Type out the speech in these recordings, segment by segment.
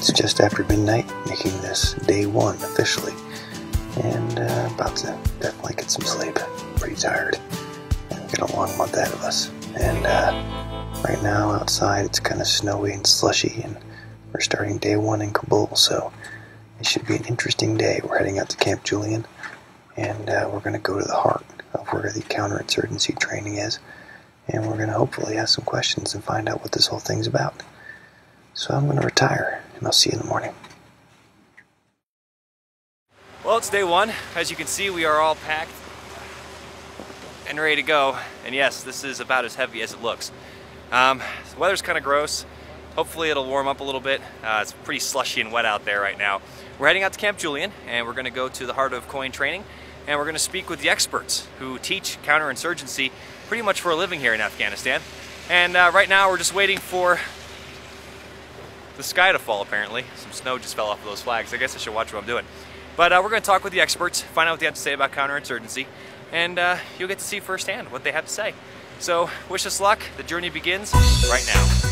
It's just after midnight, making this day one officially, and about to definitely get some sleep. Pretty tired, and we've got a long month ahead of us. And right now outside it's kind of snowy and slushy, and we're starting day one in Kabul, so it should be an interesting day. We're heading out to Camp Julian, and we're going to go to the heart of where the counterinsurgency training is, and we're going to hopefully ask some questions and find out what this whole thing's about. So I'm going to retire, and I'll see you in the morning. Well, it's day one. As you can see, we are all packed and ready to go. And yes, this is about as heavy as it looks. The weather's kind of gross. Hopefully it'll warm up a little bit. It's pretty slushy and wet out there right now. We're heading out to Camp Julian, and we're going to go to the heart of COIN training, and we're going to speak with the experts who teach counterinsurgency pretty much for a living here in Afghanistan. And right now we're just waiting for the sky to fall, apparently. Some snow just fell off of those flags. I guess I should watch what I'm doing. But we're going to talk with the experts, find out what they have to say about counterinsurgency, and you'll get to see firsthand what they have to say. So wish us luck. The journey begins right now.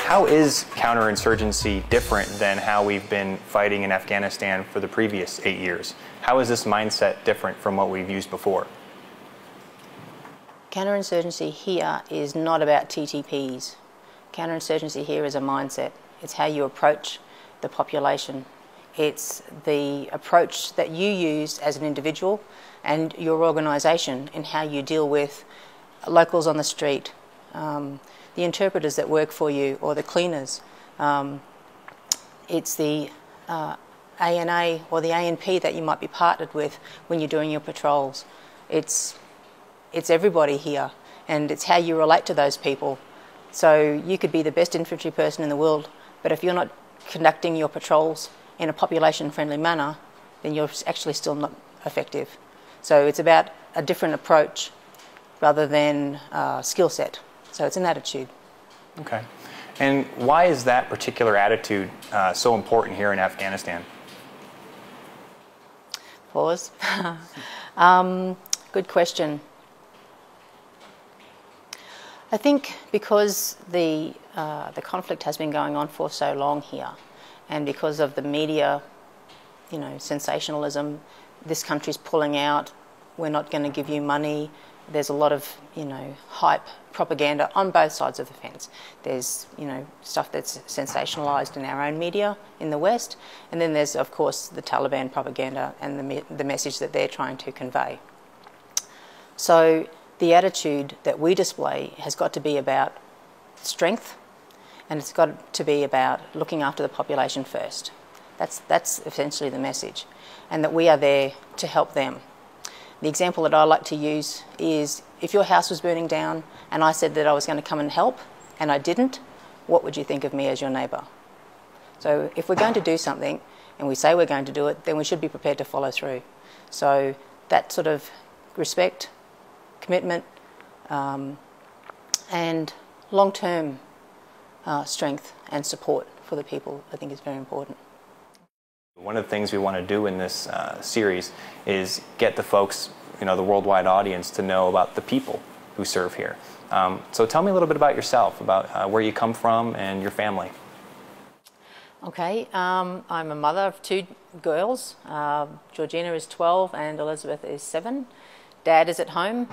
How is counterinsurgency different than how we've been fighting in Afghanistan for the previous 8 years? How is this mindset different from what we've used before? Counterinsurgency here is not about TTPs. Counterinsurgency here is a mindset. It's how you approach the population. It's the approach that you use as an individual and your organisation in how you deal with locals on the street, the interpreters that work for you, or the cleaners. It's the ANA or the ANP that you might be partnered with when you're doing your patrols. It's everybody here, and it's how you relate to those people. So you could be the best infantry person in the world, but if you're not conducting your patrols in a population-friendly manner, then you're actually still not effective. So it's about a different approach rather than skill set. So it's an attitude. Okay. And why is that particular attitude so important here in Afghanistan? Pause. Good question. I think because the conflict has been going on for so long here, and because of the media, sensationalism, this country's pulling out, we're not going to give you money. There's a lot of, hype propaganda on both sides of the fence. There's, stuff that's sensationalised in our own media in the West, and then there's, of course, the Taliban propaganda and the message that they're trying to convey. So the attitude that we display has got to be about strength, and it's got to be about looking after the population first. That's essentially the message, and that we are there to help them. The example that I like to use is, if your house was burning down and I said that I was going to come and help and I didn't, what would you think of me as your neighbour? So if we're going to do something and we say we're going to do it, then we should be prepared to follow through. So that sort of respect, commitment, and long-term strength and support for the people, I think, is very important. One of the things we want to do in this series is get the folks, the worldwide audience, to know about the people who serve here. So tell me a little bit about yourself, about where you come from and your family. Okay, I'm a mother of 2 girls. Georgina is 12 and Elizabeth is 7. Dad is at home,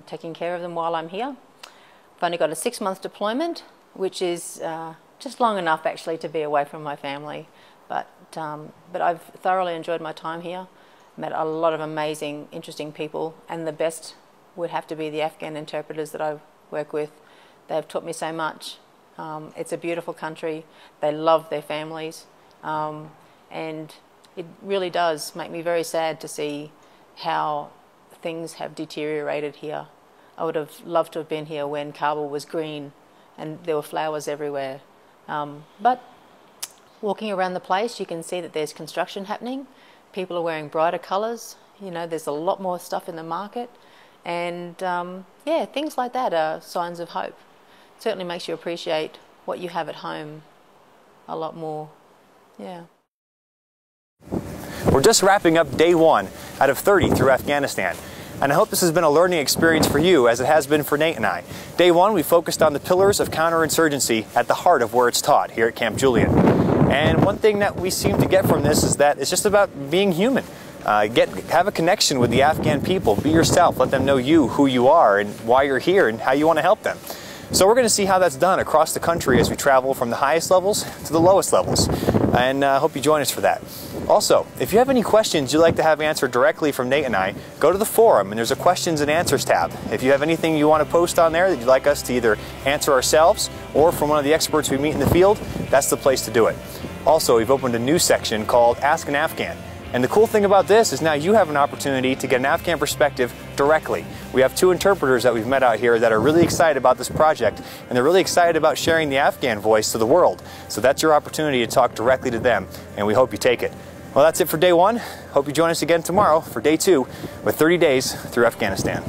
taking care of them while I'm here. I've only got a 6-month deployment, which is just long enough actually to be away from my family. But I've thoroughly enjoyed my time here, met a lot of amazing, interesting people, and the best would have to be the Afghan interpreters that I work with. They've taught me so much. It's a beautiful country. They love their families, and it really does make me very sad to see how things have deteriorated here. I would have loved to have been here when Kabul was green and there were flowers everywhere. But walking around the place, you can see that there's construction happening. People are wearing brighter colours. There's a lot more stuff in the market, And yeah, things like that are signs of hope. Certainly makes you appreciate what you have at home a lot more. Yeah. We're just wrapping up day 1 out of 30 through Afghanistan. And I hope this has been a learning experience for you, as it has been for Nate and I. Day 1, we focused on the pillars of counterinsurgency at the heart of where it's taught here at Camp Julian. And one thing that we seem to get from this is that it's just about being human. Have a connection with the Afghan people. Be yourself. Let them know who you are, and why you're here, and how you want to help them. So we're going to see how that's done across the country as we travel from the highest levels to the lowest levels. And I hope you join us for that. Also, if you have any questions you'd like to have answered directly from Nate and I, go to the forum and there's a questions and answers tab. If you have anything you want to post on there that you'd like us to either answer ourselves or from one of the experts we meet in the field, that's the place to do it. Also, we've opened a new section called Ask an Afghan. And the cool thing about this is now you have an opportunity to get an Afghan perspective directly. We have 2 interpreters that we've met out here that are really excited about this project, and they're really excited about sharing the Afghan voice to the world. So that's your opportunity to talk directly to them, and we hope you take it. Well, that's it for day 1. Hope you join us again tomorrow for day 2 with 30 days through Afghanistan.